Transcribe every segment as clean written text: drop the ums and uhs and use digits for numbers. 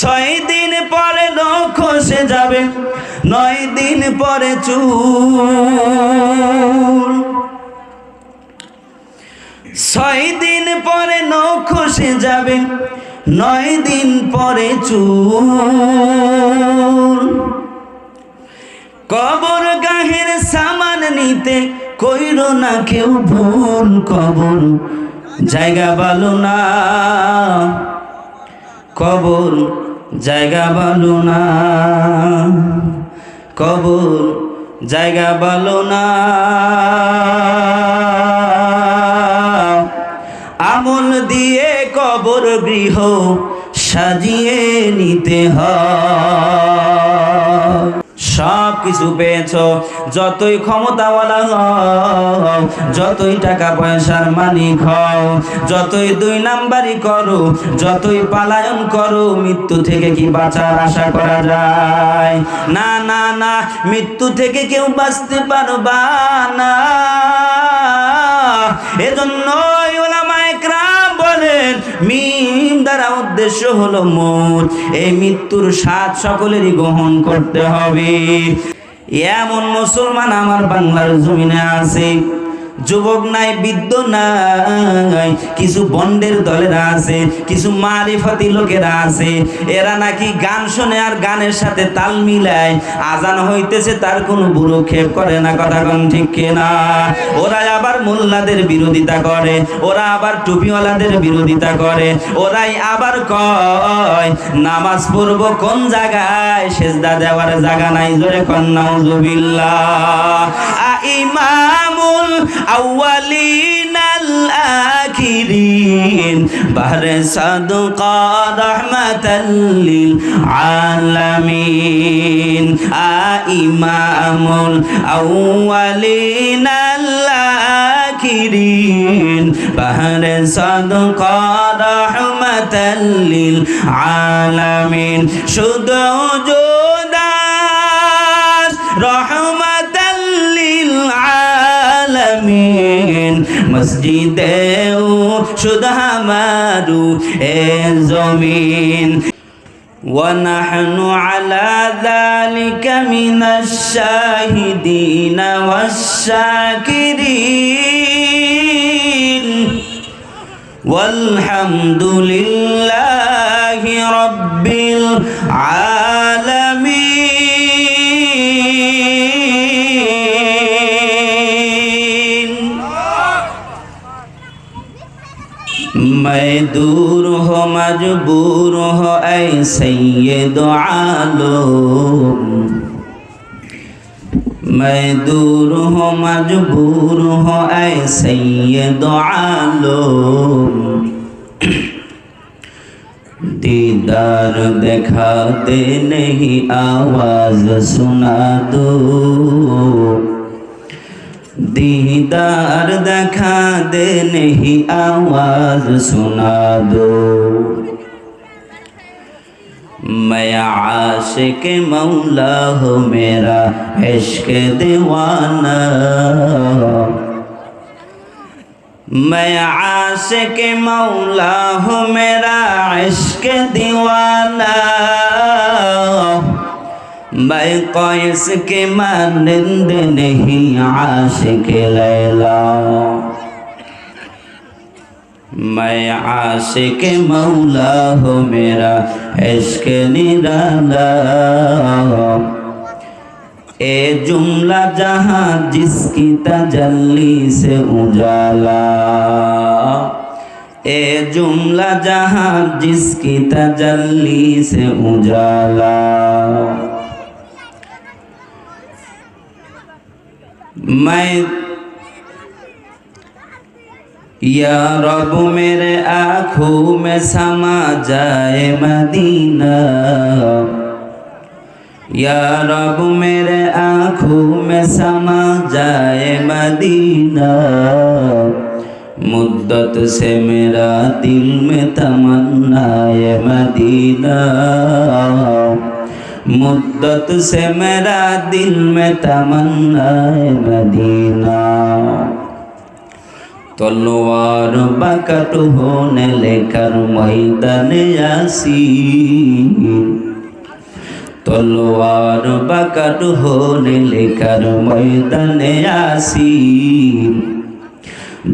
6 দিন পরে নখ খসে যাবে, 9 দিন পরে চুল। 6 দিন পরে নখ খসে যাবে, 9 দিন পরে চুল। কবর গাহের সামান নিতে কইরো না কেউ ভুল, কবর জায়গা ভালো না, কবর জায়গা ভালো না, কবর জায়গা ভালো না। আমল দিয়ে কবর গৃহ সাজিয়ে নিতে হয়। সব কিছু পেয়েছ, যতই ক্ষমতাওয়ালা হও, যতই টাকা পয়সার মালিক হও, যতই 2 নাম্বারি করো, যতই পালায়ন করো, মৃত্যু থেকে কি বাঁচার আশা করা যায়? না না না, মৃত্যু থেকে কেউ বাঁচতে পারবা না। এজন্য উলামায়ে কেরাম বলেন, মিম দ্বারা উদ্দেশ্য হলো মউত। এই মৃত্যুর স্বাদ সকলেরই গ্রহণ করতে হবে। এমন মুসলমান আমার বাংলার জমিনে আছে, যুবক নাই, বৃদ্ধ নাই, কিছু বন্ডের দলেরা আছে, কিছু মারিফাতি লোকেরা আছে। এরা নাকি গান শোনে আর গানের সাথে তাল মিলায়, আজান হইতেছে তার কোনো ভ্রুক্ষেপ করে না। কথা কোন ঠিক কিনা? ওরা আবার মোল্লাদের বিরোধিতা করে, ওরা আবার টুপিওয়ালাদের বিরোধিতা করে, ওরাই আবার কয় নামাজ পড়বো কোন জায়গায়, সেজদা দেওয়ার জায়গা নাই। জোরে কোন নাউজুবিল্লাহ। ইমামুল আউয়ালিন আল আখিরিন বাহরে সাদকা রাহমাতাল লিল আলামিন। ইমামুল আউয়ালিন আল আখিরিন বাহরে সাদকা রাহমাতাল লিল আলামিন। শুধু জোদাস রহমাতাল লিল আলামিন। মসজিদে ও শুধু আমারু এ জমিন। ونحن على ذلك من الشاهدين والشاكرين والحمد لله رب العالمين। मैं दूर हो मजबूर हो ऐ सैयद आलम, मैं दूर हो मजबूर हो ऐ सैयद आलम। दीदार देखा दे नहीं आवाज सुना दो, दीदार देखा दे नहीं आवाज सुना दो। मैं आशिक मौला हूँ मेरा इश्क दीवाना, मैं आशिक मौला हूँ मेरा इश्क दीवाना। मैं कैस के मानंद नहीं आशिक लैला, मैं आशिक मौला हूँ मेरा इश्क निराला। ए जुमला जहाँ जिसकी तजल्ली से उजाला, ए जुमला जहाँ जिसकी तजल्ली से उजाला। मैं या रब मेरे आँखों में समा जाए मदीना, या रब मेरे आँखों में समा जाए मदीना। मुद्दत से मेरा दिल में तमन्ना है मदीना, मुद्दत से मेरा दिल में तमन्ना है मदीना। तलवार बकट होने लेकर मैदान यासीन, তলোয়ার বাঁকাট হলে লেখার ময়দানে আসি,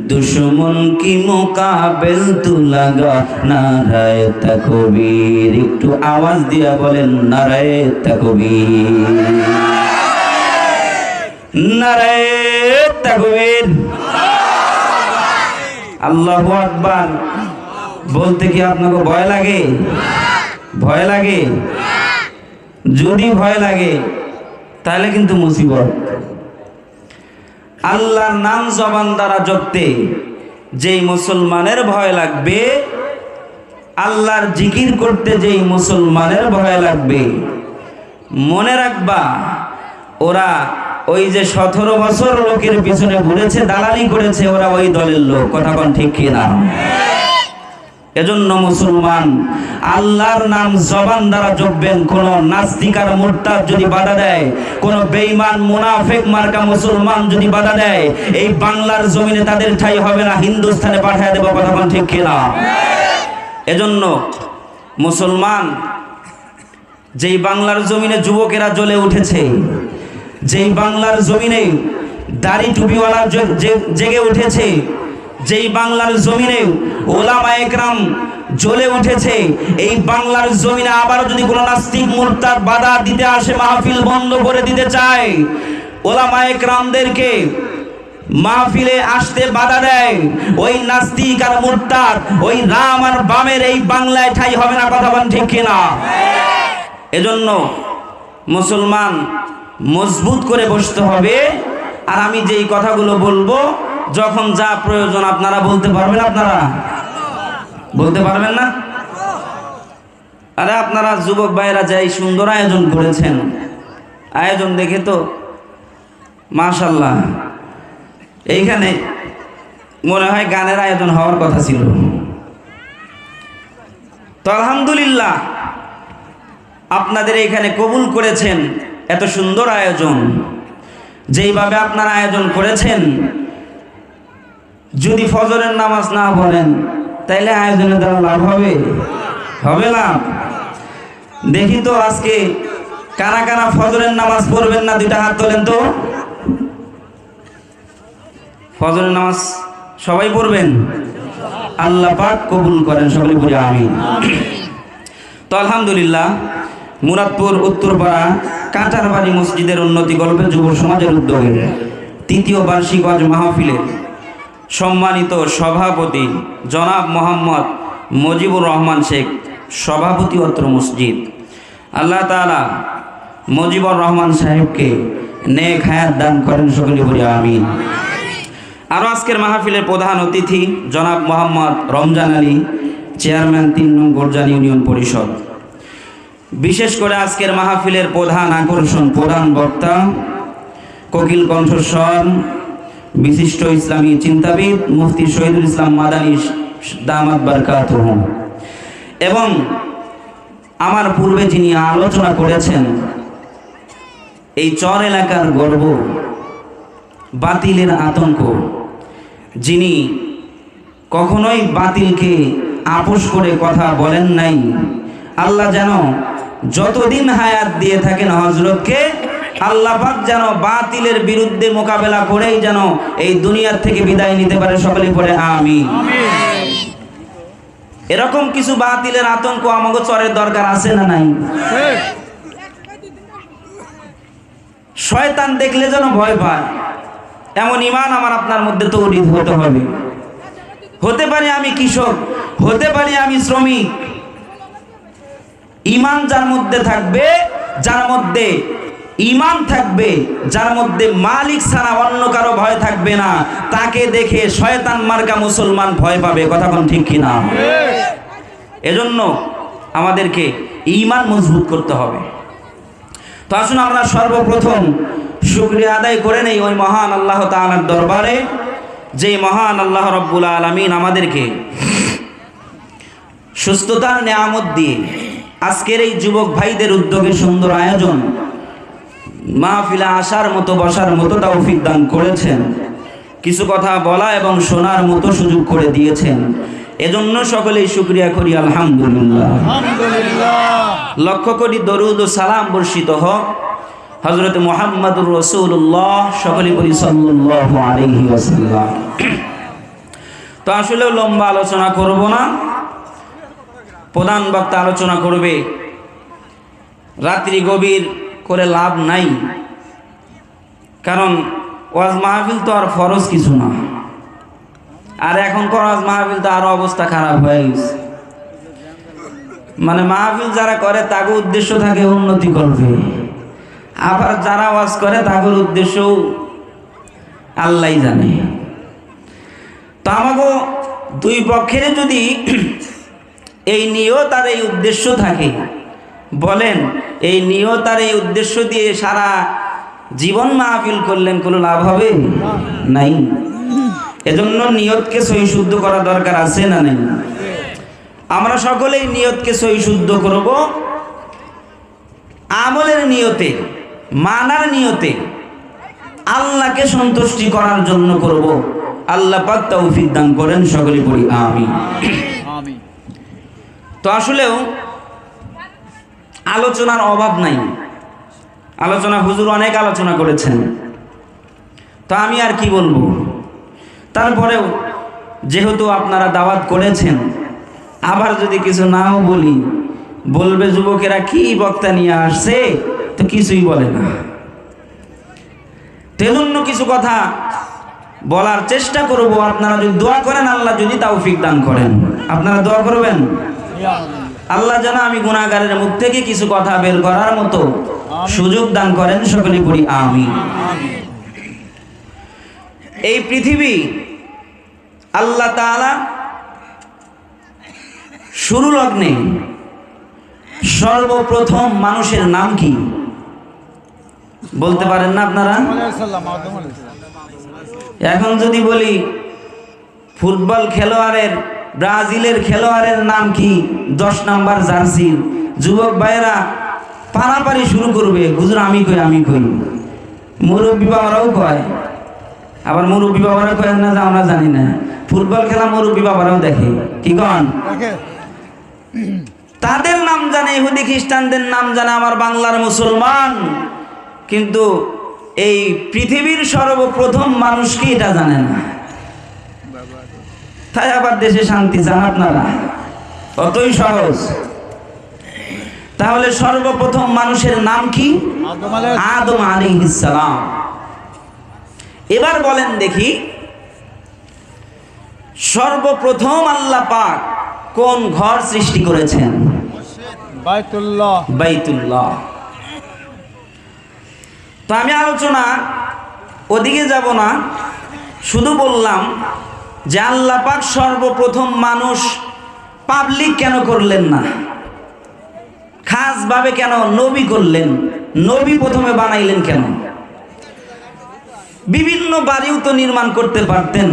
দুশ্মন কি মোকাবেল তু লাগা নারায়ে তাকবীর। একটু আওয়াজ দিয়া বলেন নারায়ে তাকবীর, নারায়ে তাকবীর, আল্লাহু আকবার। বলতে কি আপনাকে ভয় লাগে? ভয় লাগে? যদি ভয় লাগে তাহলে কিন্তু মুসিবত। আল্লাহর নাম জবান দ্বারা জপতে যেই মুসলমানের ভয় লাগবে, আল্লাহর জিকির করতে যেই মুসলমানের ভয় লাগবে, মনে রাখবা ওরা ওই যে 17 বছর লোকের পিছনে ঘুরেছে, দালালি করেছে, ওরা ওই দলের লোক। কথা কোন ঠিক কিনা? এজন্য মুসলমান আল্লাহর নাম জবান দ্বারা জপবেন। কোন নাস্তিক আর মুরতাদ যদি বাধা দেয়, কোন বেঈমান মুনাফিক মার্কা মুসলমান যদি বাধা দেয়, এই বাংলার জমিনে তাদের ঠাঁই হবে না, হিন্দুস্তানে পাঠিয়ে দেব। কথা কোন ঠিক কিনা? এজন্য মুসলমান, যেই বাংলার জমিনে যুবকেরা জ্বলে উঠেছে, যেই বাংলার জমিনে দাড়ি টুপিওয়ালা জেগে উঠেছে, যেই বাংলার জমিনে ওলামায়ে কেরাম জ্বলে উঠেছে, এই বাংলার জমিনে আবারও যদি কোনো নাস্তিক মুরতাদ বাধা দিতে আসে, মাহফিল বন্ধ করে দিতে চায়, ওলামায়ে কেরামদেরকে মাহফিলে আসতে বাধা দেয়, ওই নাস্তিক আর মুরতাদ, ওই রাম আর বামের এই বাংলায় ঠাঁই হবে না। কথা বলেন ঠিক কিনা? এজন্য মুসলমান মজবুত করে বসতে হবে। আর আমি যেই কথাগুলো বলবো, যখন যা প্রয়োজন আপনারা বলতে পারবেন। আপনারা বলতে পারবেন না? আরে আপনারা যুবক ভাইরা যাই সুন্দর আয়োজন করেছেন, আয়োজন দেখে তো মাশাআল্লাহ, এইখানে মনে হয় গানের আয়োজন হওয়ার কথা ছিল। তো আলহামদুলিল্লাহ আপনাদের এখানে কবুল করেছেন এত সুন্দর আয়োজন। যেইভাবে আপনারা আয়োজন করেছেন, যদি ফজরের নামাজ না পড়েন তাইলে আয়োজনের দ্বারা লাভ হবে? হবে না। দেখি তো আজকে কারা কারা ফজরের নামাজ পড়বেন না, দুইটা হাত তোলেন তো। ফজরের নামাজ সবাই পড়বেন? আল্লাহ পাক কবুল করেন, সকলে বলি আমিন। তো আলহামদুলিল্লাহ মুরাদপুর উত্তরপাড়া কাঁটারবাড়ি মসজিদের উন্নতি গল্পে যুব সমাজের উদ্যোগে ৩য় বার্ষিক ওয়াজ মাহফিলের সম্মানিত সভাপতি জনাব মোহাম্মদ মুজিবুর রহমান শেখ, সভাপতি অত্র মসজিদ। আল্লাহ তাআলা মুজিবুর রহমান সাহেবকে নেক হায়াত দান করেন, সকলে বলি আমিন। আরও আজকের মাহফিলের প্রধান অতিথি জনাব মোহাম্মদ রমজান আলী, চেয়ারম্যান ৩ নং গোরজান ইউনিয়ন পরিষদ। বিশেষ করে আজকের মাহফিলের প্রধান আকর্ষণ, প্রধান বক্তা, কোকিল কণ্ঠস্বর, বিশিষ্ট ইসলামী চিন্তাবিদ মুফতি শহীদুল ইসলাম মাদানী দামাত বারকাতুহু, এবং আমার পূর্বে যিনি আলোচনা করেছেন, এই চর এলাকার গর্ব, বাতিলের আতঙ্ক, যিনি কখনোই বাতিলকে আপোষ করে কথা বলেন নাই। আল্লাহ যেন যতদিন হায়াত দিয়ে থাকেন হযরতকে, আল্লাহ পাক যেন বাতিলের বিরুদ্ধে মোকাবেলা করেই যেন এই দুনিয়ার থেকে বিদায় নিতে পারে, সকলেই পড়ে আমিন। এরকম কিছু বাতিলের আতঙ্ক আমাকে চরের দরকার আছে না নাই? শয়তান দেখলে যেন ভয় পায়, এমন ঈমান আমার আপনার মধ্যে তৈরি হতে হবে। হতে পারি আমি কৃষক, হতে পারি আমি শ্রমিক, ঈমান যার মধ্যে থাকবে, যার মধ্যে ঈমান থাকবে, যার মধ্যে মালিক ছাড়া অন্য কারো ভয় থাকবে না, তাকে দেখে শয়তান মার্কা মুসলমান ভয় পাবে। কথা কোন ঠিক কিনা? এজন্য আমাদেরকে ঈমান মজবুত করতে হবে। তো আসুন আমরা সর্বপ্রথম শুকরিয়া আদায় করে নেই ওই মহান আল্লাহ তাআলার দরবারে, যে মহান আল্লাহ রাব্বুল আলামিন আমাদেরকে সুস্থতার নিয়ামত দিয়ে আজকের এই যুবক ভাইদের উদ্যোগে সুন্দর আয়োজন, মাহফিলে আসার মতো, বসার মতো তৌফিক দান করেছেন, কিছু কথা বলা এবং শোনার মতো সুযোগ করে দিয়েছেন। এজন্য সকলেই শুকরিয়া করি আলহামদুলিল্লাহ। লক্ষ কোটি দরুদ ও সালাম বর্ষিত হোক হযরত মুহাম্মদুর রাসূলুল্লাহ, সকলেই বলি সাল্লাল্লাহু আলাইহি ওয়াসাল্লাম। তো আসলে লম্বা আলোচনা করব না, প্রধান বক্তা আলোচনা করবে। রাত্রি গভীর করে লাভ নাই, কারণ ওয়াজ মাহফিল তো আর ফরজ কিছু না। আর এখন ওয়াজ মাহফিল তো আরো অবস্থা খারাপ হয়ে গেছে। মানে মাহফিল যারা করে তাকে উদ্দেশ্য থাকে উন্নতি করবে, আবার যারা ওয়াজ করে তাদের উদ্দেশ্য আল্লাহই জানে। তো আমাকে দুই পক্ষের যদি এই নিয়ত আর এই উদ্দেশ্য থাকে, বলেন এই নিয়ত আর এই উদ্দেশ্য দিয়ে সারা জীবন মাহফিল করলেন কোনো লাভ হবে? নাই। এজন্য নিয়তকে সহি শুদ্ধ করা দরকার আছে না নেই? আমরা সকলেই নিয়তকে সহি শুদ্ধ করব, আমলের নিয়তে, মানার নিয়তে, আল্লাহকে সন্তুষ্টি করার জন্য করব। আল্লাহ পাক তৌফিক দান করেন, সকলে পড়ি আমিন। তো আসলেও আলোচনার অভাব নাই, আলোচনা হুজুর অনেক আলোচনা করেছেন, তো আমি আর কি বলবো। তারপরেও যেহেতু আপনারা দাওয়াত করেছেন, আবার যদি কিছু নাও বলি, বলবে যুবকেরা কি বক্তা নিয়ে আসছে, তো কিছুই বলে না। তেজন্য কিছু কথা বলার চেষ্টা করব। আপনারা যদি দোয়া করেন, আল্লাহ যদি তৌফিক দান করেন, আপনারা দোয়া করবেন আল্লাহ যেন আমি গুনাহগারের মুখ থেকে কিছু কথা বের করার মতো সুযোগ দান করেন, সকলে পড়ি আমিন। এই পৃথিবী আল্লাহ তাআলা শুরু লগ্নে সর্বপ্রথম মানুষের নাম কি বলতে পারেন না আপনারা? এখন যদি বলি ফুটবল খেলোয়াড়ের, ব্রাজিলের খেলোয়াড়ের নাম কি, 10 নাম্বার জার্সির, যুবক ভাইয়েরা পারাপারি শুরু করবে, হুজুর আমি কই আমি কই। মুরব্বী বাবারাও কয়, আবার মুরব্বী বাবারা কয় না যে আমরা জানি না। ফুটবল খেলা মুরব্বী বাবারাও দেখে, কি কন? তাদের নাম জানে, ইহুদি খ্রিস্টানদের নাম জানে আমার বাংলার মুসলমান, কিন্তু এই পৃথিবীর সর্বপ্রথম মানুষ কি এটা জানে না। তাই আবার দেশে শান্তি চান আপনারা? অতই সহজ। তাহলে সর্বপ্রথম মানুষের নাম কি? আদম আলাইহিস সালাম। এবার বলেন দেখি, সর্বপ্রথম আল্লাহ পাক কোন ঘর সৃষ্টি করেছেন? বাইতুল্লাহ। বাইতুল্লাহ। তো আমি আলোচনা ওদিকে যাব না, শুধু বললাম যে আল্লাহ পাক সর্বপ্রথম মানুষ পাবলিক কেন করলেন না, খাসভাবে কেন নবী করলেন? নবী প্রথমে বানাইলেন কেন? বিভিন্ন বাড়িও তো নির্মাণ করতে পারতেন,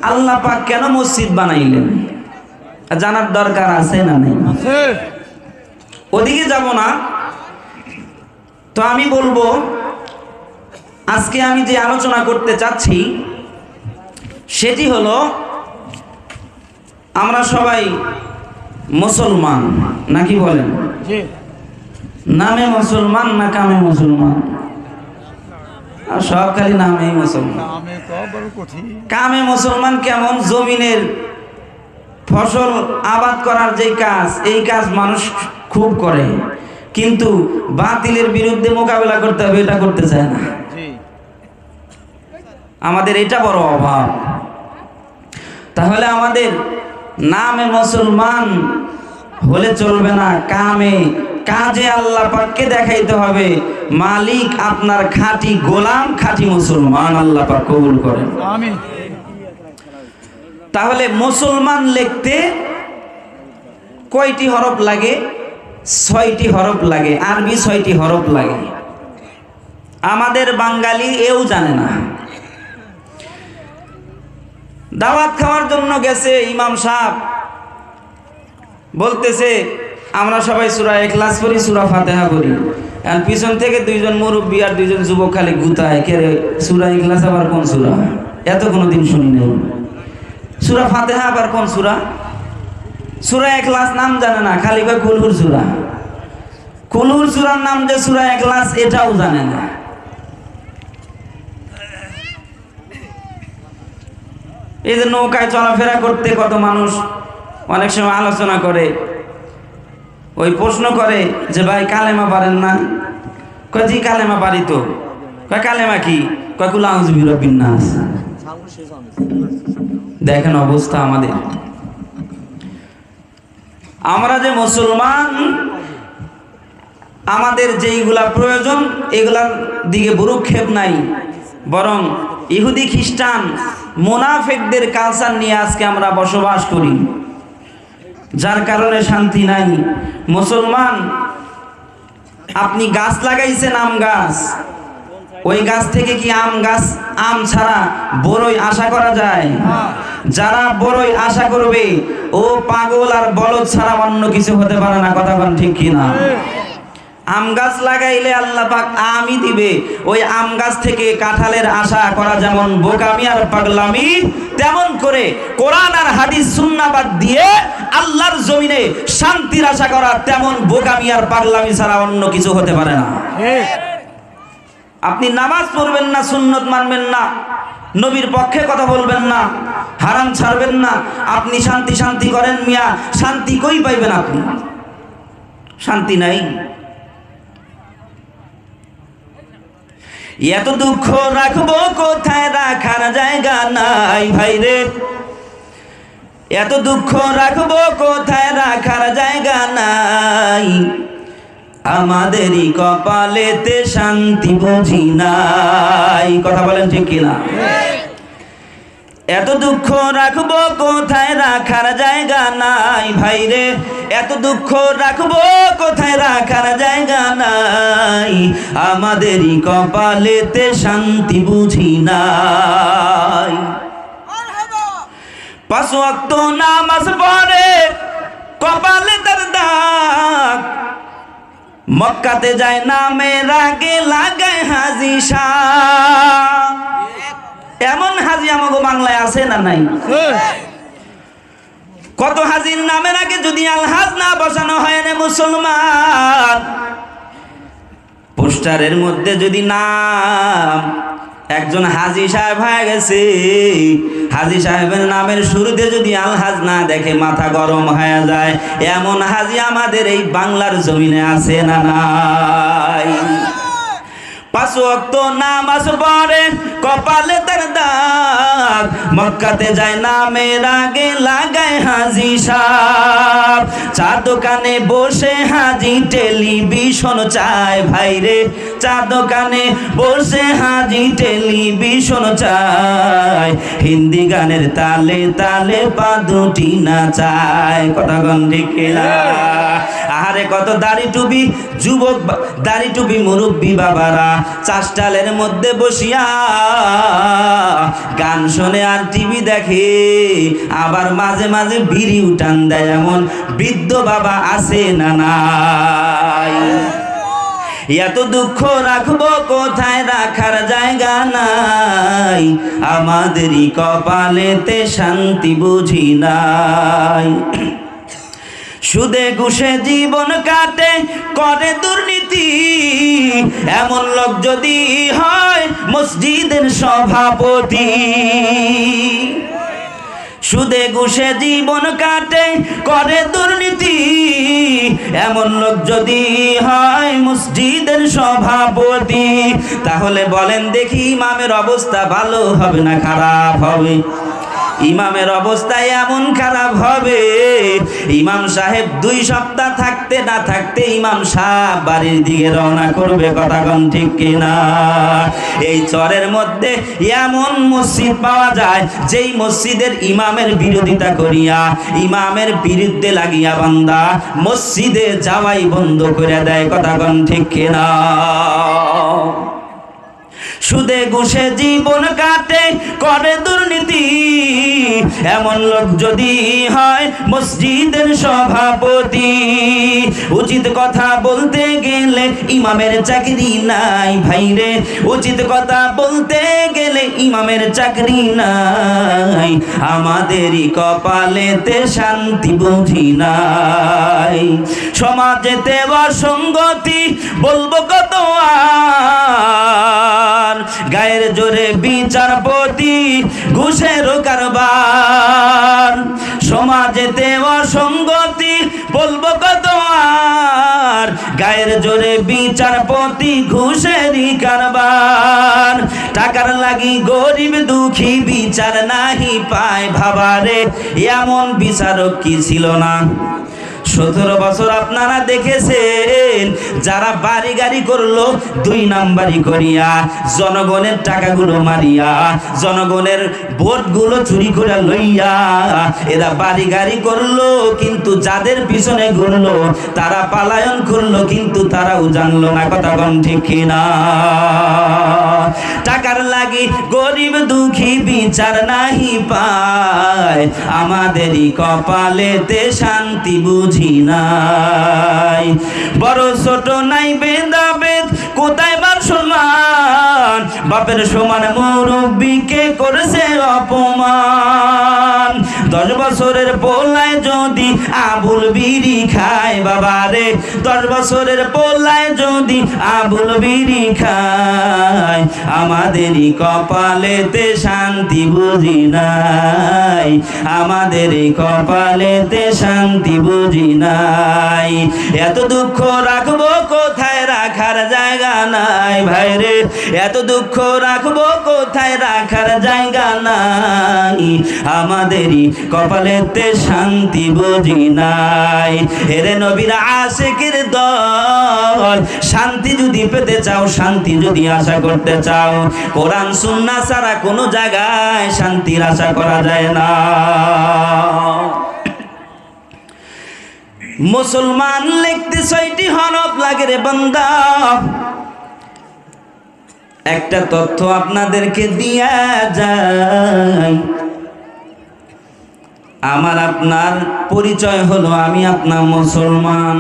আল্লাহ পাক কেন মসজিদ বানাইলেন? জানার দরকার আছে না নেই? ওদিকে যাব না। তো আমি বলবো, আজকে আমি যে আলোচনা করতে চাচ্ছি সেটি হলো, আমরা সবাই মুসলমান নাকি বলেন? নামে মুসলমান না কামে মুসলমান? আর সব খালি নামেই মুসলমান। কামে মুসলমান কেমন? জমিনের ফসল আবাদ করার যে কাজ, এই কাজ মানুষ খুব করে, কিন্তু বাতিলের বিরুদ্ধে মোকাবেলা করতে হবে এটা করতে চায় না। আমাদের এটা বড় অভাব। তাহলে আমাদের নামে মুসলমান হলে চলবে না, কামে কাজে আল্লাহ পাককে দেখাইতে হবে মালিক আপনার খাঁটি গোলাম, খাঁটি মুসলমান। আল্লাহ পাক কবুল করেন, আমিন। তাহলে মুসলমান লিখতে কয়টি হরফ লাগে? 6টি হরফ লাগে, আরবি 6টি হরফ লাগে। আমাদের বাঙালি এও জানে না। দাওয়াত খাওয়ার জন্য গেছে, ইমাম সাহেব বলতেছে আমরা সবাই সূরা ইখলাস পড়ি, সূরা ফাতিহা পড়ি, আর পিছন থেকে 2জন মুরব্বী আর 2জন যুবক খালি গুতায়, কে রে সূরা ইখলাস আবার কোন সূরা? এত কোনোদিন শুনি নাই। সূরা ফাতিহা আবার কোন সূরা? সূরা ইখলাস নাম জানে না, খালি কয় কুলহুর সূরা। কুলহুর সূরার নাম যে সূরা ইখলাস এটাও জানে না। এই যে নৌকায় চলাফেরা করতে কত মানুষ অনেক সময় আলোচনা করে, ওই প্রশ্ন করে যে ভাই কালেমা পারেন না? কয় জি কালেমা পারি তো। কয় কালেমা কি? কয় কুল আউযু বিরাব্বিন নাস। দেখেন অবস্থা আমাদের। আমরা যে মুসলমান, আমাদের যেইগুলা প্রয়োজন এগুলার দিকে ভ্রুক্ষেপ নাই, বরং ইহুদি খ্রিস্টান মুনাফিকদের কালচার নিয়ে আজকে আমরা বসবাস করি, যার কারণে শান্তি নাই। মুসলমান, আপনি গাছ লাগাইছেন আম গাছ, ওই গাছ থেকে কি আম ছাড়া বড়ই আশা করা যায়? যারা বড়ই আশা করবে ও পাগল আর বলদ ছাড়া অন্য কিছু হতে পারে না। কথা বলেন ঠিক কিনা? আম গাছ লাগাইলে আল্লাহ পাক আমই দিবে। ওই আম গাছ থেকে কাঁঠালের আশা করা যেমন বোকামি আর পাগলামি, তেমন করে কোরআন আর হাদিস সুন্নাহ বাদ দিয়ে আল্লাহর জমিনে শান্তির আশা করা তেমন বোকামি আর পাগলামি ছাড়া অন্য কিছু হতে পারে না। আপনি নামাজ পড়বেন না, সুন্নত মানবেন না, নবীর পক্ষে কথা বলবেন না, হারাম ছাড়বেন না, আপনি শান্তি শান্তি করেন মিয়া, শান্তি কই পাইবেন? আপনি শান্তি নাই। এত দুঃখ রাখবো কোথায়, রাখার জায়গা নাই ভাইরে। এত দুঃখ রাখবো কোথায়, রাখার জায়গা নাই। আমাদেরই কপালেতে শান্তি বুঝি নাই। কথা বলেন ঠিক কিনা? এত দুঃখ রাখবো কোথায়, রাখার জায়গা নাই ভাইরে। এত দুঃখ রাখবো কোথায়, রাখার জায়গা নাই। আমাদেরই কপালেতে শান্তি বুঝি নাই। 5 ওয়াক্ত নামাজ পড়ে কপালে তার দাগ, মক্কাতে যায় নামের আগে লাগায় হাজি শাহ। এমন হাজি আমাগো বাংলায় আছে না নাই? কত হাজির নামের আগে যদি আলহাজ না বসানো হয় না মুসলমান, পোস্টারের মধ্যে যদি নাম একজন হাজি সাহেব হয়ে গেছে, হাজি সাহেবের নামের শুরুতে যদি আলহাজ না দেখে মাথা গরম হয়ে যায়। এমন হাজি আমাদের এই বাংলার জমিনে আছে না নাই? 5 ওয়াক্ত নামাজ পড়ে কপালে তার দাগ, মক্কাতে যায় নামের আগে লাগায় হাজি সাহেব। চা দোকানে বসে হাজি টেলিভিশন চায় ভাইরে। চা দোকানে বসে হাজি টেলিভিশন চায়, হিন্দি গানের তালে তালে পা দুটি নাচায়। কথা কন ঠিক কিনা? আহারে কত দাড়ি টুপি যুবক, দাড়ি টুপি মুরব্বী বাবারা চাষটালের মধ্যে বসিয়া গান শোনে আর টিভি দেখে, আবার মাঝে মাঝে বিড়ি উঠান দেয়। এমন বৃদ্ধ বাবা আছে না নাই? এত দুঃখ রাখবো কোথায়, রাখার জায়গা নাই। আমাদেরই কপালেতে শান্তি বুঝি নাই। সুদে ঘুষে জীবন কাটে করে দুর্নীতি, এমন লোক যদি হয় মসজিদের সভাপতি। সুদে ঘুষে জীবন কাটে করে দুর্নীতি, এমন লোক যদি হয় মসজিদের সভাপতি, তাহলে বলেন দেখি ইমামের অবস্থা ভালো হবে না খারাপ হবে? ইমামের অবস্থা এমন খারাপ হবে, ইমাম সাহেব 2 সপ্তাহ থাকতে না থাকতে ইমাম সাহেব বাড়ির দিকে রওনা করবে। কথা কোন ঠিক কিনা? এই চরের মধ্যে এমন মসজিদ পাওয়া যায় যেই মসজিদের ইমামের বিরোধিতা করিয়া, ইমামের বিরুদ্ধে লাগিয়া বান্দা মসজিদে যাওয়াই বন্ধ করে দেয়। কথা কোন ঠিক কিনা? সুদে ঘুষে জীবন কাটে, করে দুর্নীতি। এমন লোক যদি হয় মসজিদের সভাপতি, উচিত কথা বলতে গেলে ইমামের চাকরি নাই ভাইরে, উচিত কথা বলতে গেলে ইমামের চাকরি নাই। আমাদেরই কপালেতে শান্তি বুঝি নাই। সমাজেতে অসঙ্গতি বলবো কত আর, গায়ের জোরে বিচারপতি ঘুষের কারবার। সমাজেতে অসঙ্গতি বলবো কত আর, গায়ের জোরে বিচারপতি ঘুষেরই কারবার। টাকার লাগি গরিব দুঃখী বিচার নাহি পায়, ভাবারে এমন বিচারক কি ছিল না? 17 বছর আপনারা দেখেছেন যারা বাড়ি গাড়ি করলো 2 নাম্বারি করিয়া, জনগণের টাকাগুলো মারিয়া, জনগণের ভোটগুলো চুরি করে লইয়া এরা বাড়ি গাড়ি করলো, কিন্তু যাদের পিছনে ঘুরলো তারা পালায়ন করলো, কিন্তু তারাও জানলো না। কথা কোন ঠিক কিনা? টাকার লাগি গরিব দুঃখী বিচার নাহি পায়, আমাদেরই কপালেতে শান্তি বুঝি নাই। বড় ছোট নাই ভেদাভেদ, কোথায় মান সম্মান, বাপের সমান মুরব্বিকে করেছে অপমান। 10 বছরের পোলায় যদি আবুল বিড়ি খায়, বাবারে 10 বছরের পোলায় যদি আবুল বিড়ি খায়, আমাদেরই কপালেতে শান্তি বুঝি নাই, আমাদেরই কপালেতে শান্তি বুঝি নাই। এত দুঃখ রাখবো কোথায়, রাখার জায়গা নাই ভাইরে, এত দুঃখ রাখবো কোথায়, রাখার জায়গা নাই, আমাদেরই কপালেতে শান্তি বুঝি নাই। এরে নবীর আশিকের দল, শান্তি যদি পেতে চাও, শান্তি যদি আশা করতে চাও, কোরআন সুন্নাহ ছাড়া কোনো জায়গায় শান্তির আশা করা যায় না। মুসলমান লিখতে 6টি হরফ লাগে রে বান্দা। একটা তথ্য আপনাদেরকে দিয়া যায়, আমার আপনার পরিচয় হলো আমি আপনার মুসলমান।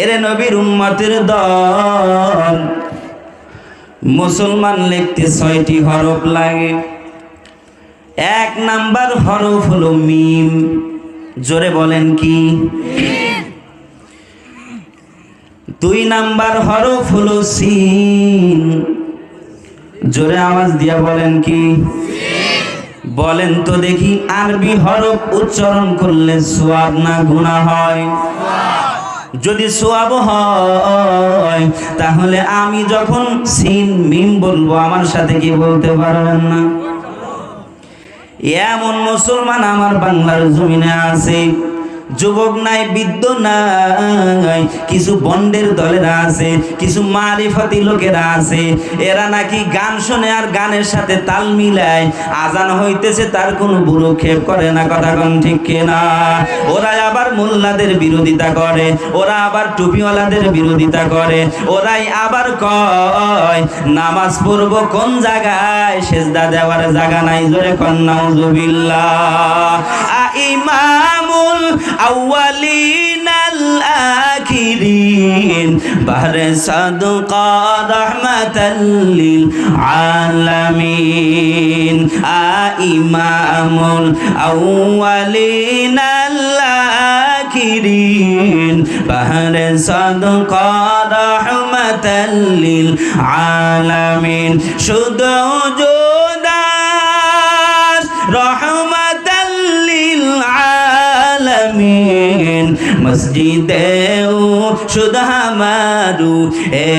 এরে নবীর উম্মতের দল, মুসলমান লিখতে 6টি হরফ লাগে। 1 নাম্বার হরফ হলো মিম। জোরে বলেন কি? 2 নাম্বার হরফ হলো সিন। জোরে আওয়াজ দিয়া বলেন কি? বলেন তো দেখি, আরবি হরফ উচ্চারণ করলে সওয়াব না গুনাহ হয়? যদি সওয়াব হয় তাহলে আমি যখন সিন মিম বলবো আমার সাথে কি বলতে পারবেন না? এমন মুসলমান আমার বাংলার জমিনে আছে। যুবক নাই, বৃদ্ধ নাই, কিছু বন্ডের দলেরা আছে, কিছু মারিফাতি লোকেরা আছে। এরা নাকি গান শুনে আর গানের সাথে তাল মিলায়, আজান হইতেছে তার কোনো ভ্রুক্ষেপ করে না। কথা কোন ঠিক কিনা? ওরা আবার মোল্লাদের বিরোধিতা করে, ওরা আবার টুপিওয়ালাদের বিরোধিতা করে, ওরাই আবার কয় নামাজ পড়বো কোন জায়গায়, সেজদা দেওয়ার জায়গা নাই। জোরে কোন নাউজুবিল্লাহ। ইমামুল আউয়ালিন আল আখিরিন, বাহরে সাদকা রাহমাতাল লিল আলামিন। ইমামুল আউয়ালিন আল আখিরিন, বাহরে সাদকা রাহমাতাল লিল আলামিন। শুধু জোদাস রহমাতাল লিল আলামিন, মসজিদেও শুধু আমারু এ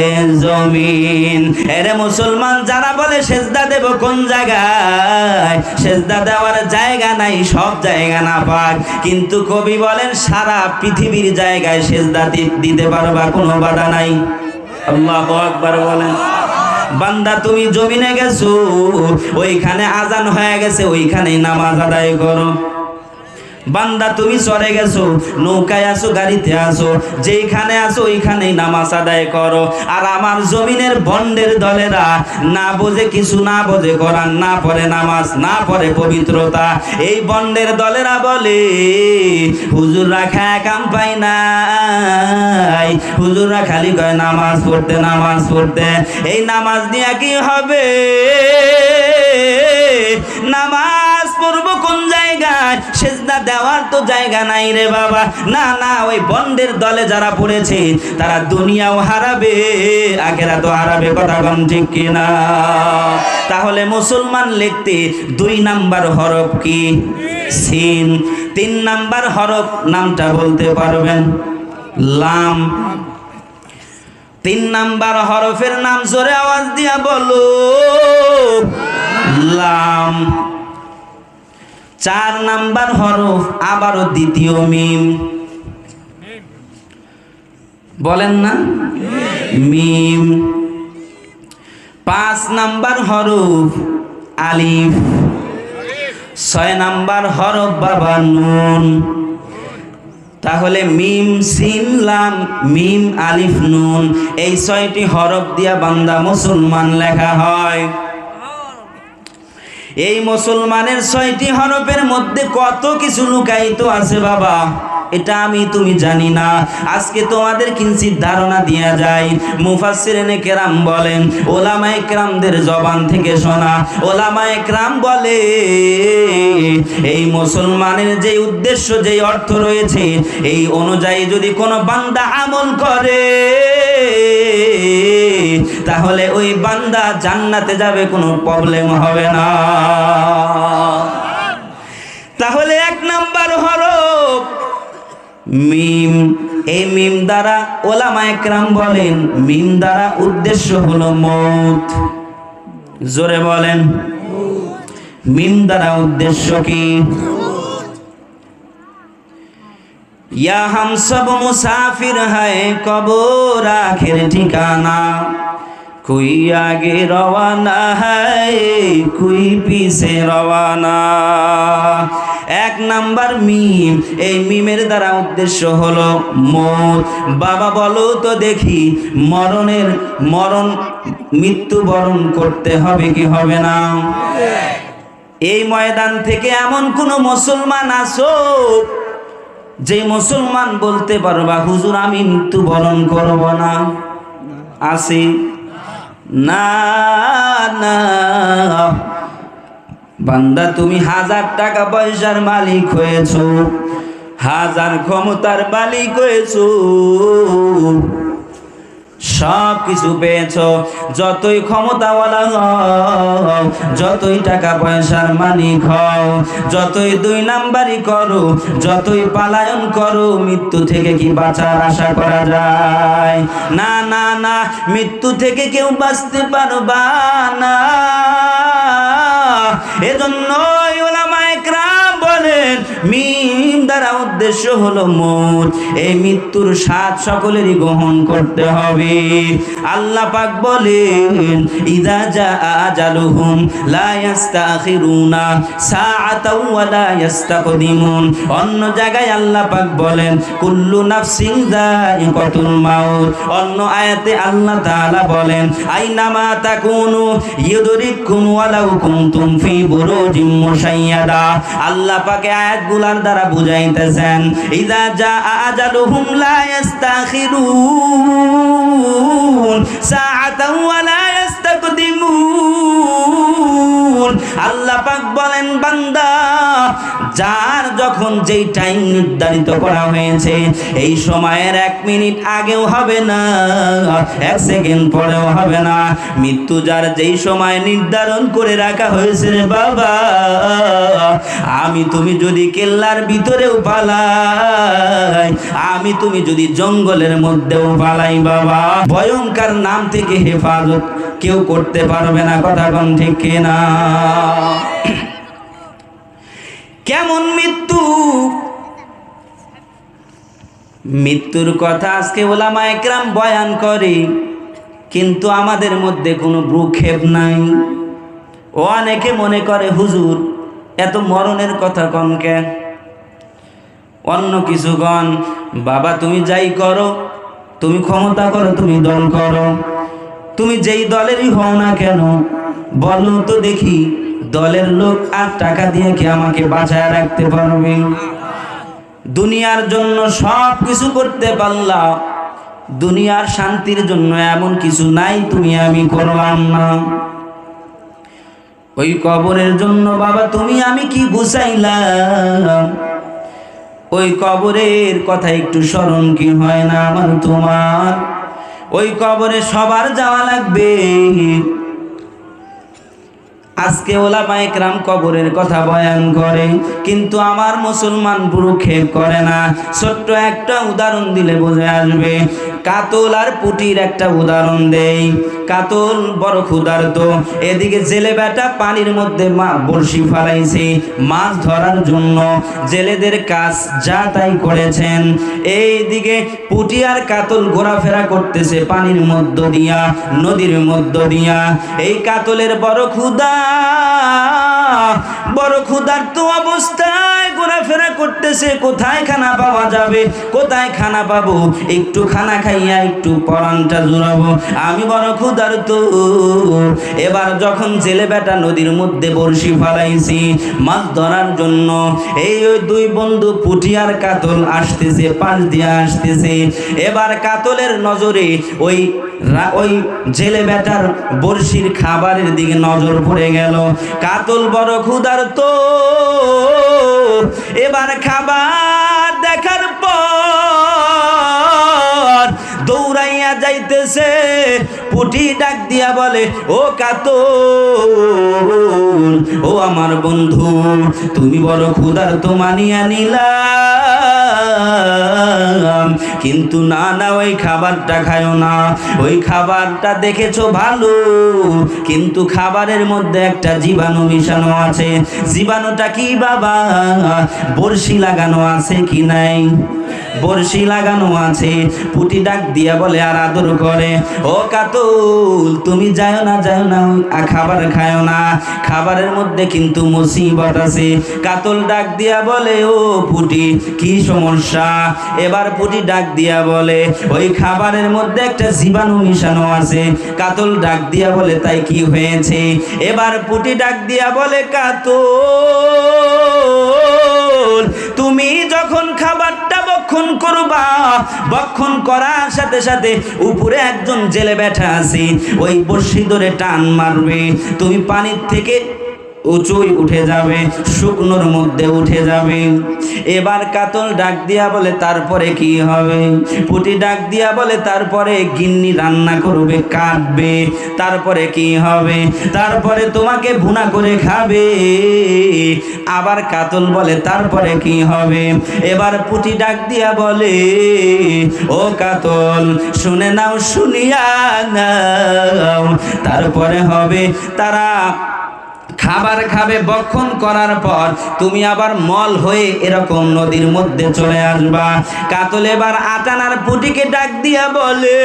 জমিন। এরে মুসলমান যারা বলে সেজদা দেব কোন জায়গায়, সেজদা দেওয়ার জায়গা নাই, সব জায়গা না পাক। কিন্তু কবি বলেন সারা পৃথিবীর জায়গায় সেজদা দিতে পারবা, কোনো বাধা নাই। আল্লাহু আকবার বলেন। বান্দা তুমি জমিনে গেছো, ওইখানে আজান হয়ে গেছে, ওইখানেই নামাজ আদায় করো। বান্দা তুমি চলে গেছো, নৌকায় আসো, গাড়িতে আসো, যেইখানে আসো ওইখানেই নামাজ আদায় করো। আর আমার জমিনের বন্ডের দলেরা না বোঝে কিছু, না বোঝে কোরআন, না পড়ে নামাজ, না পড়ে পবিত্রতা। এই বন্ডের দলেরা বলে হুজুররা খায় কাম পাই নাই, হুজুররা খালি কয় নামাজ পড়তে, নামাজ পড়তে। এই নামাজ দিয়া কি হবে? নামাজ পড়বো কোন জায়গায়? সেজদা দেওয়ার তো জায়গা নাই রে বাবা। না না, ওই বন্ডের দলে যারা পড়েছে তারা দুনিয়াও হারাবে, আখিরাতও হারাবে। কথা কম ঠিক কিনা? তাহলে মুসলমান লিখতে 2 নাম্বার হরফ কি? সিন। 3 নাম্বার হরফ নামটা বলতে পারবেন? লাম। 3 নাম্বার হরফের নাম জোরে আওয়াজ দিয়া বলো। লাম। 4 নাম্বার হরফ আবারও দ্বিতীয় মিম। বলেন না? মিম। 5 নাম্বার হরফ আলিফ। 6 নাম্বার হরফ বাবা নুন। তাহলে মিম, সিন, লাম, মিম, আলিফ, নুন, এই 6টি হরফ দিয়া বান্দা মুসলমান লেখা হয়। এই মুসলমানের 6টি হরফের মধ্যে কত কিছু লুকায়িত আছে বাবা, এটা আমি তুমি জানি না। আজকে তোমাদের কিঞ্চিত ধারণা দেয়া যায়। মুফাসসিরিনে কেরাম বলেন, ওলামায়ে কেরামদের জবান থেকে শোনা, ওলামায়ে কেরাম বলে এই মুসলমানের যে উদ্দেশ্য, যে অর্থ রয়েছে, এই অনুযায়ী যদি কোনো বান্দা আমল করে তাহলে ওই বান্দা জান্নাতে যাবে, কোনো প্রবলেম হবে না। তাহলে 1 নাম্বার হরফ মিম। এই মিম দ্বারা ওলামায়ে কেরাম বলেন, মিম দ্বারা উদ্দেশ্য হলো মউত। জোরে বলেন, মিম দ্বারা উদ্দেশ্য কি? या हम सब मुसाफिर है कब्र आखिर ठिकाना, कोई आगे रवाना है कोई पीछे रवाना। 1 নাম্বার মিম। এই মিমের দ্বারা উদ্দেশ্য হলো মৌত। বাবা বলো তো দেখি, মরণ মৃত্যুবরণ করতে হবে কি হবে না? এই ময়দান থেকে এমন কোন মুসলমান আসো যে মুসলমান বলতে পারবা হুজুর আমি মৃত্যুবরণ করব না? আছে না? না বান্দা, তুমি 1000 টাকা পয়সার মালিক হয়েছো, 1000 ক্ষমতার মালিক হয়েছো, সব কিছু পেয়েছো, যতই ক্ষমতাওয়ালা হও, যতই টাকা পয়সার মালিক হও, যতই 2 নাম্বারি করো, যতই পালায়ন করো, মৃত্যু থেকে কি বাঁচার আশা করা যায়? না না না, মৃত্যু থেকে কেউ বাঁচতে পারবা না। এজন্য ওলামায়ে কেরাম বলেন, মিম দ্বারা উদ্দেশ্য হলো মউত। এই মৃত্যুর স্বাদ সকলেরই গ্রহণ করতে হবে। আল্লাহ পাক বলেন, ইযা জাআ আজালুহুম লা ইস্তাখিরুনা সাআতাও ওয়া লা ইস্তাকদিমুন। অন্য জায়গায় আল্লাহ পাক বলেন, কুল্লু নাফসিন যায়িকাতুল মাউত। অন্য আয়াতে আল্লাহ তাআলা বলেন, আইনামা তাকুনু ইউদরিকুম ওয়ালাউ কুনতুম ফি বুরুজিম মুশাইয়াদা। আল্লাহ পাক আয়াতগুলোর দ্বারা বুঝাইতেছেন, ইযা জাআ আজালুহুম লা ইস্তাখিরুন সাআতাও ওয়া লা ইস্তাকদিমুন। আল্লাহ পাক বলেন, বান্দা যার যখন যেই টাইম নির্ধারিত করা হয়েছে, এই সময়ের 1 মিনিট আগেও হবে না, 1 সেকেন্ড পরেও হবে না। মৃত্যু যার যেই সময় নির্ধারণ করে রাখা হয়েছে রে বাবা, আমি তুমি যদি কেল্লার ভিতরেও পালাই, আমি তুমি যদি জঙ্গলের মধ্যেও পালাই বাবা, ভয়ঙ্কর নাম থেকে হেফাজত কেউ করতে পারবে না। কথা কোন ঠিক কিনা? কেমন মৃত্যু? মৃত্যুর কথা আজকে ওলামায়ে কেরাম বয়ান করে, কিন্তু আমাদের মধ্যে কোনো ভ্রুক্ষেপ নাই। অনেকে মনে করে হুজুর এত মরণের কথা কন কেন? অন্য কিছু গণ, বাবা তুমি যাই করো, তুমি ক্ষমতা করো, তুমি দল করো, তুমি যেই দলেরই হও না কেন, বলো তো দেখি দলের লোক আর টাকা দিয়ে কি আমাকে বাঁচায় রাখতে পারবে? দুনিয়ার জন্য সব কিছু করতে পারলাম, দুনিয়ার শান্তির জন্য এমন কিছু নাই তুমি আমি করলাম না। ওই কবরের জন্য বাবা তুমি আমি কি গুছাইলাম, ওই কবরের কথা একটু স্মরণ কি হয় না আমার তোমার? ওই কবরে সবার যাওয়া লাগবে। আজকে ওলামায়ে কেরাম কবরের কথা বয়ান করে, কিন্তু আমার মুসলমান ভ্রুক্ষেপ করে না। ছোট্ট একটা উদাহরণ দিলে বোঝা আসবে। কাতল আর পুঁটির একটা উদাহরণ দেই। কাতল বড় ক্ষুধার্ত, এদিকে জেলে বেটা পানির মধ্যে বড়শি ফালাইছে মাছ ধরার জন্য, জেলেদের কাজ যা তাই করেছেন। এইদিকে পুঁটি আর কাতল ঘোরাফেরা করতেছে পানির মধ্য দিয়া, নদীর মধ্য দিয়া। এই কাতলের বড় ক্ষুধা, বড় ক্ষুধার্ত অবস্থায় ঘোরাফেরা করতেছে, কোথায় খানা পাওয়া যাবে, কোথায় খানা পাবো, একটু খানা খাইয়া একটু পরানটা জুড়াবো, আমি বড় ক্ষুধার্ত। এবার যখন জেলে বেটা নদীর মধ্যে বড়শি ফালাইছি মাছ ধরার জন্য, এই ওই দুই বন্ধু পুঁটি আর কাতল আসতেছে, পাশ দিয়ে আসতেছে। এবার কাতলের নজরে ওই জেলে বেটার বড়শির খাবারের দিকে নজর পড়ে গেল। কাতল বড় ক্ষুধার্ত, এবার খাবার দেখার পর দৌড়াইয়া যাইতেছে। পুঁটি ডাক দিয়া বলে, ও কাতল, ও আমার বন্ধু, তুমি বড় ক্ষুধার্ত মানিয়া নিলাম, কিন্তু না না ওই খাবারটা খায়ও না। ওই খাবারটা দেখেছো ভালো, কিন্তু খাবারের মধ্যে একটা জীবাণু মিশানো আছে। জীবাণুটা কি বাবা? বড়শি লাগানো আছে কি নাই? বড়শি লাগানো আছে। পুঁটি ডাক দিয়া বলে আর আদর করে, ও কাতল তুমি যাও না, যাও না, খাবার খায়ও না, খাবারের মধ্যে কিন্তু মুসিবত আছে। কাতল ডাক দিয়া বলে, ও পুঁটি কি সমস্যা? এবার পুঁটি ডাক দিয়া বলে, ওই খাবারের মধ্যে একটা জীবাণু মিশানো আছে। কাতল ডাক দিয়া বলে, তাই কি হয়েছে? এবার পুঁটি ডাক দিয়া বলে, কাতল তুমি যখন খাবারটা বক্ষণ করবা, বক্ষণ করার সাথে সাথে উপরে একজন জেলে বেটা আছে, ওই বড়শি ধরে টান মারবে, তুমি পানির থেকে উঁচুই উঠে যাবে, শুকনোর মধ্যে উঠে যাবে। এবার কাতল ডাক দিয়া বলে, তারপরে কি হবে? পুঁটি ডাক দিয়া বলে, তারপরে গিন্নি রান্না করবে, কাটবে, তারপরে কি হবে? তারপরে তোমাকে ভুনা করে খাবে। আবার কাতল বলে, তারপরে কি হবে? এবার পুঁটি ডাক দিয়া বলে, ও কাতল শুনে নাও, শুনিয়া নাও, তারপরে হবে তারা খাবার খাবে, বক্ষণ করার পর তুমি আবার মল হয়ে এরকম নদীর মধ্যে চলে আসবা। কাতল এবার আটানার পুঁটিকে ডাক দিয়া বলে,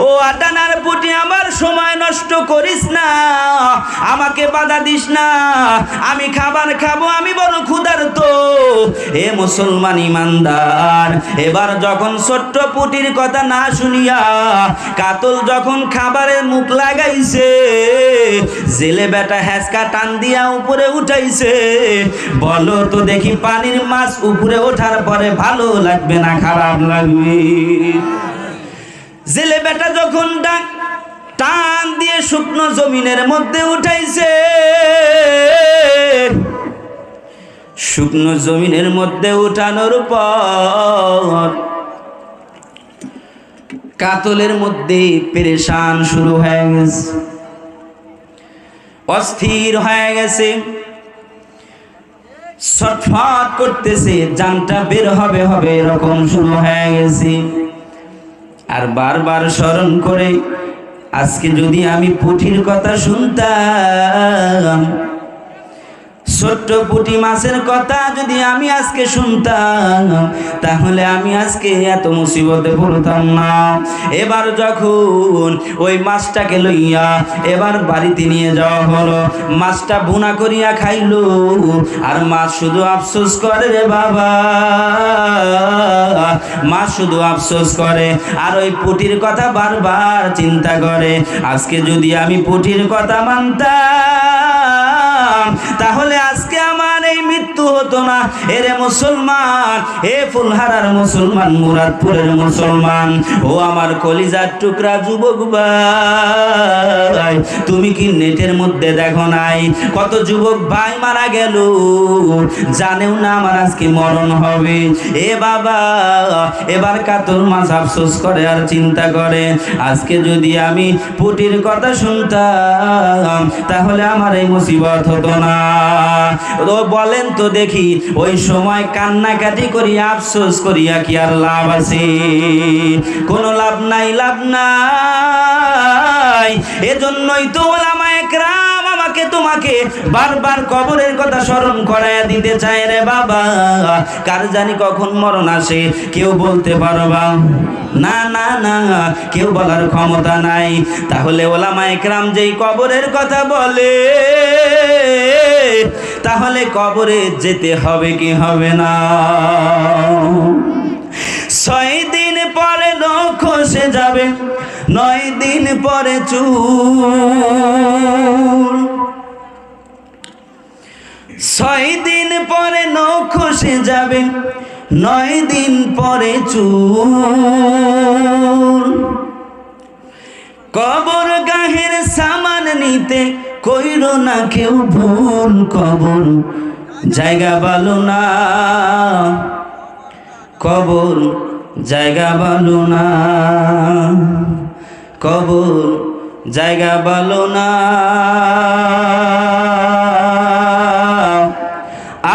ও আটানার পুঁটি আমার সময় নষ্ট করিস না, আমাকে বাধা দিস না, আমি খাবার খাবো, আমি বড় ক্ষুধার্ত। হে মুসলমান ইমানদার, এবার যখন ছোট্ট পুঁটির কথা না শুনিয়া কাতল যখন খাবারের মুখ লাগাইছে, জেলে বেটা হ্যাঁচকা টান দিয়া উপরে উঠাইছে। বলো তো দেখি পানির মাছ উপরে ওঠার পরে ভালো লাগবে না খারাপ লাগবে? জেলে বেটা যখন টান দিয়ে শুকনো জমিনের মধ্যে উঠাইছে, শুকনো জমিনের মধ্যে উঠানোর পর কাতলের মধ্যে পেরেশান শুরু হয়ে গেছে, অস্থির হয়ে গেছে, ছটফট করতেছে, জানটা বের হবে হবে এরকম শুরু হয়ে গেছে। আর বারবার স্মরণ করে, আজকে যদি আমি পুঁটির কথা শুনতাম, ছোট্ট পুঁটি মাছের কথা যদি আমি আজকে শুনতাম তাহলে আমি আজকে এত মুসিবতে পড়তাম না। এবার যখন ওই মাছটাকে লইয়া এবার বাড়িতে নিয়ে যাওয়া হলো, মাছটা ভুনা করিয়া খাইলো, আর মাছ শুধু আফসোস করে রে বাবা, মাছ শুধু আফসোস করে আর ওই পুঁটির কথা বারবার চিন্তা করে। আজকে যদি আমি পুঁটির কথা মানতাম তাহলে আজকে আমার এই মৃত্যু হতো না। এরে মুসলমান, এ ফুলহারার মুসলমান, মুরাদপুরের মুসলমান, ও আমার কলিজার টুকরা যুবক ভাই, তুমি কি নেটের মধ্যে দেখো নাই কত যুবক ভাই মারা গেল, জানেও না আমার আজকে মরণ হবে। এ বাবা, এবার কাতর মাছ আফসোস করে আর চিন্তা করে, আজকে যদি আমি পুটির কথা শুনতাম তাহলে আমার এই মুসিবত হতো না। তো বলেন তো দেখি, ওই সময় কান্নাকাটি করিয়া আফসোস করিয়া কি আর লাভ আছে? কোনো লাভ নাই, লাভ নাই। এজন্যই তো ওলামায়ে কেরাম আমাকে তোমাকে বারবার কবরের কথা স্মরণ করায়া দিতে চায় রে বাবা। কার জানি কখন মরণ আসে কেউ বলতে পারবা না, না না, কেউ বলার ক্ষমতা নাই। তাহলে ওলামায়ে কেরাম যেই কবরের কথা বলে, তাহলে কবরে যেতে হবে কি হবে না? 6 দিন পরে নখ খসে যাবে, 9 দিন পরে চুল, 6 দিন পরে নখ খসে যাবে, 9 দিন পরে চুল। কবর গাহের সামান নিতে কইরো না কেউ ভুল, কবর জায়গা ভালো না, কবর জায়গা ভালো না, কবর জায়গা ভালো না।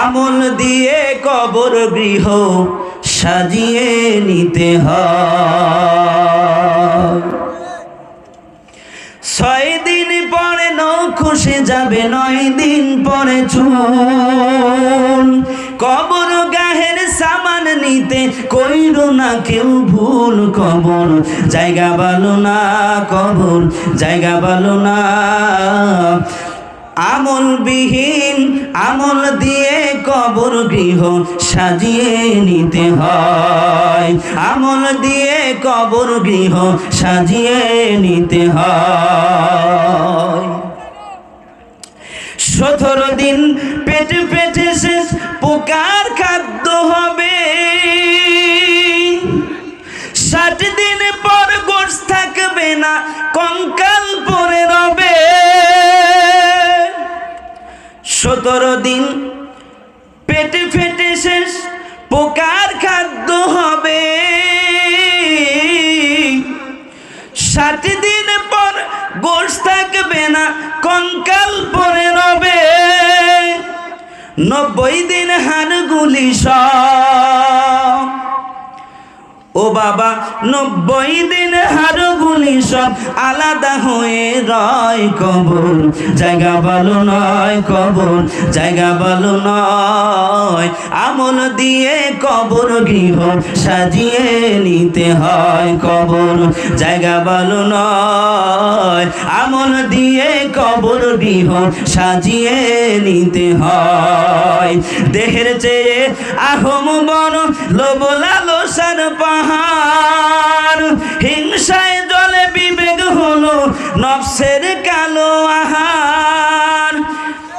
আমল দিয়ে কবর গৃহ সাজিয়ে নিতে হয়। 6 দিন পরে নখ খসে যাবে, 9 দিন পরে চুল। কবর গাহের সামান নিতে কইরো না কেউ ভুল, কবর জায়গা ভালো না, কবর জায়গা ভালো না। আমলবিহীন আমল দিয়ে কবর গৃহ সাজিয়ে নিতে হয়, আমল দিয়ে কবর গৃহ সাজিয়ে নিতে হয়। 17 দিন পেটে পেটে শেষ পোকার খাদ্য হবে, 60 দিন পর গোশ থাকবে না, কঙ্কাল পড়ে রবে। 17 দিন পেটে ফেটে শেষ পোকার খাদ্য হবে, 60 দিন পর গোশ থাকবে না, কঙ্কাল পড়ে রবে। 90 দিন হাড়গুলি সব, ও বাবা 90 দিন হাড়গুলি সব আলাদা হয়ে রয়, কবর জায়গা ভালো নয়, কবর জায়গা ভালো নয়। আমল দিয়ে কবর গৃহ সাজিয়ে নিতে হয়, কবর জায়গা ভালো নয়। আমল দিয়ে কবর গৃহ সাজিয়ে নিতে হয়। দেহের চেয়ে আহম বড়, লোভ লালসার পাহাড়, হিংসায় জলে বিবেক হলো নফসের কালো আহার।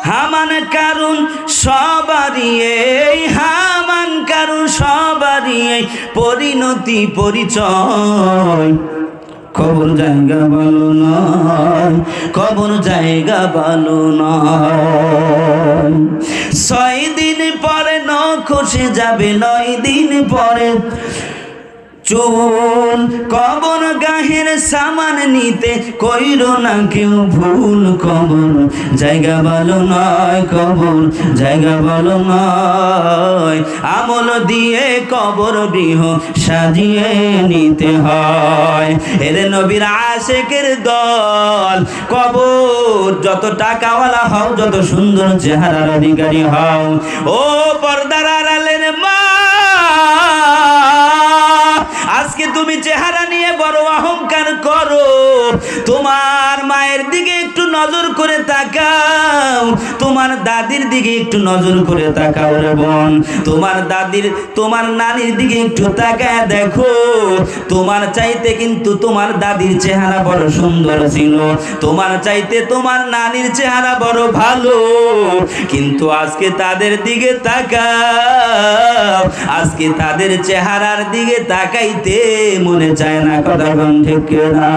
হামান কারুন সবারই এই, হামান কারুন সবারই এই পরিণতি পরিচয়। কবর জায়গা ভালো নয়, কবর জায়গা ভালো নয়। 6 দিন পরে নখ খসে যাবে, 9 দিন পরে চুল কবর গাহের সামান নিতে কইরো না কেউ ভুল, কবর জায়গা ভালো নয়, কবর জায়গা ভালো নয়। আমল দিয়ে কবর গৃহ সাজিয়ে নিতে হয়। এরে নবীর আশেকের দল, কবর যত টাকাওয়ালা হও, যত সুন্দর চেহারার অধিকারী হও, ও পর্দার আড়ালের মা, আজকে তুমি চেহারা নিয়ে বড় অহংকার করো, তোমার মায়ের দিকে একটু নজর করে তাকাও, তোমার দাদির দিকে একটু নজর করে তাকাও রে বোন, তোমার দাদির তোমার নানির দিকে একটু তাকায় দেখো, তোমার চাইতে কিন্তু তোমার দাদির চেহারা বড় সুন্দর ছিল, তোমার চাইতে তোমার নানির চেহারা বড় ভালো, কিন্তু আজকে তাদের দিকে তাকাও, আজকে তাদের চেহারার দিকে তাকাইতে মনে চায় না। কথা ঠিক না?